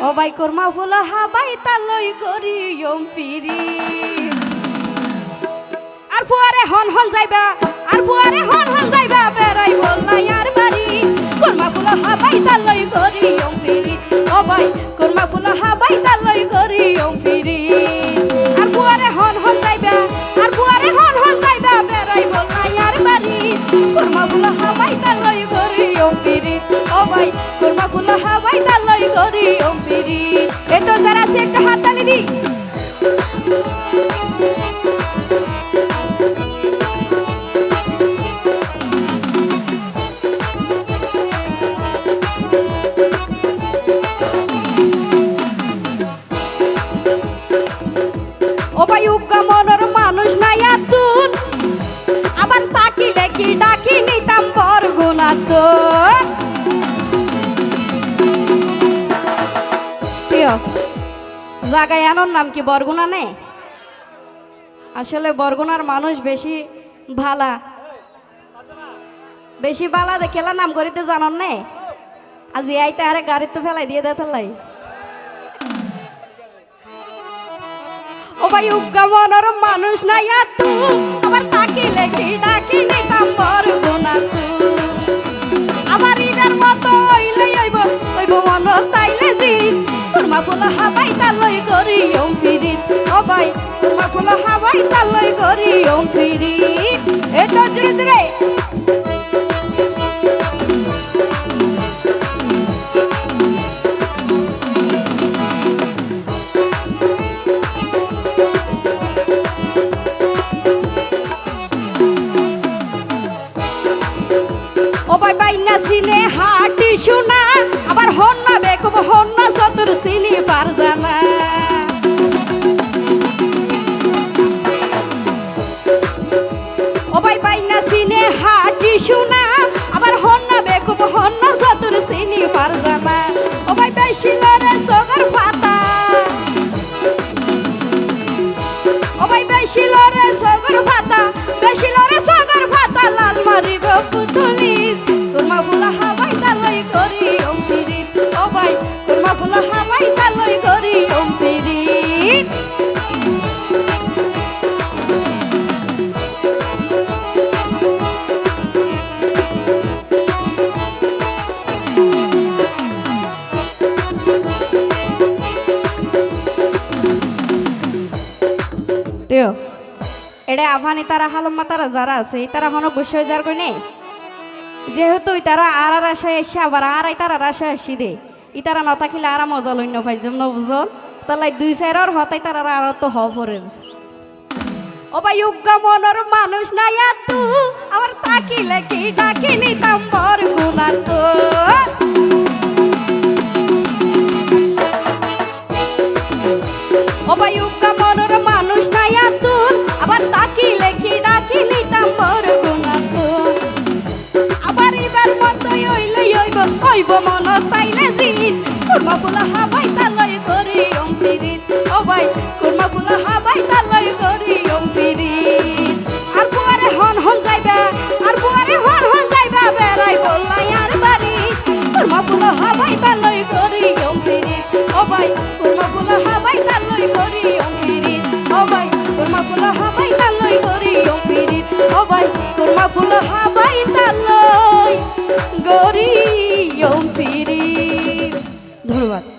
ও ভাই কোরমা ফুল হাবাই তালই গরি পিরি আর ফুয়ারে হন হন যাইবা আর ফুয়ারে হন হন যাইবা বেড়াই বললাই আর বাড়ি কোরমা ফুল হাবাই তালই গরি পিরি ও ভাই কোরমা ফুল হাবাই তালই গরি পিরি আর ফুয়ারে হন হন যাইবা আর ফুয়ারে হন হন যাইবা বেড়াই বললাই আর বাড়ি কোরমা ফুল হাবাই তালই গরি পিরি ও ভাই কোরমা ফুল হাবাই তালই গরি পিরি এই তো যারা আছে একটা হাত তালি দি ও ভাই উগ্গা মনের মানুষ নাই আতুন আবার তাকিলে কি ডাকি নিতাম বরগুনা তো জায়গায় আনোর নাম কি বরগুনা নে আসলে বরগুনার মানুষ বেশি ভালা দেখেলা নাম করিতে জানন নে আজ আইতে আরে গাড়ি তো ফেলাই দিয়ে দেয় ও ভাই উগ্গা মনের মানুষ নাই তু আবার তাকিলে কি ডাকি নিতাম বরগুনা তু আমার ইদার মতো হইলে হইব মন তাইলে জিত কোরমা ফুল হাবাই তালই গরি পিরিত ও ভাই কোরমা ফুল হাবাই তালই গরি পিরিত এটা জুড়ে জুড়ে সিনে হাটি শোনা আবার হন্না বেকুব হন্না সতুর সিনি পার জানা ও ভাই বাইনা সিনে হাটি শোনা আবার হন্না বেকুব হন্না সতুর সিনি পার জানা ও ভাই বেশিলরে সগর পাতা ও ভাই বেশিলরে সগর পাতা বেশিলরে সগর পাতা লাল মারিব পুতুলি কোরমা ফুল হাবাই তালই গরি পিরিত ও ভাই কোরমা ফুল হাবাই তালই গরি পিরিত এটা আফানি তারা হালম্মা তারা যারা আছে তারা হনো গুছিয়ে যার কই নেই যেহেতু তারা আর আশায় এসে আবার আর তারা আশায় আসি দে ইতারা না থাকিলে আর মজা লইন্য ভাই যেমন বুঝল তাহলে দুই চার হতাই তারা আর তো হরেন ও ভাই উগ্গা মনের মানুষ নাই তু আবার তাকিলে কি ডাকি নিতাম বরগুনা তো ও ভাই উগ্গা মনের মানুষ নাই তু আবার তাকিলে কি ডাকি নিতাম বরগুনা তো আবার এবার মতই হইলে হইব মন তাইলে জিত কোরমা ফুল হাবাই তালই গরি পিরিত ও ভাই কোরমা ফুল হাবাই তালই গরি পিরিত আর ফুয়ারে হন হন যাইবা আর ফুয়ারে হন হন যাইবা বেড়াই বললাই আর বাড়ি কোরমা ফুল হাবাই তালই গরি পিরিত ও ভাই কোরমা ফুল হাবাই তালই গরি পিরিত ও ভাই কোরমা ফুল হাবাই তালই গরি পিরিত ও ভাই কোরমা ফুল হাবাই তালই গরি পিরিত ধন্যবাদ।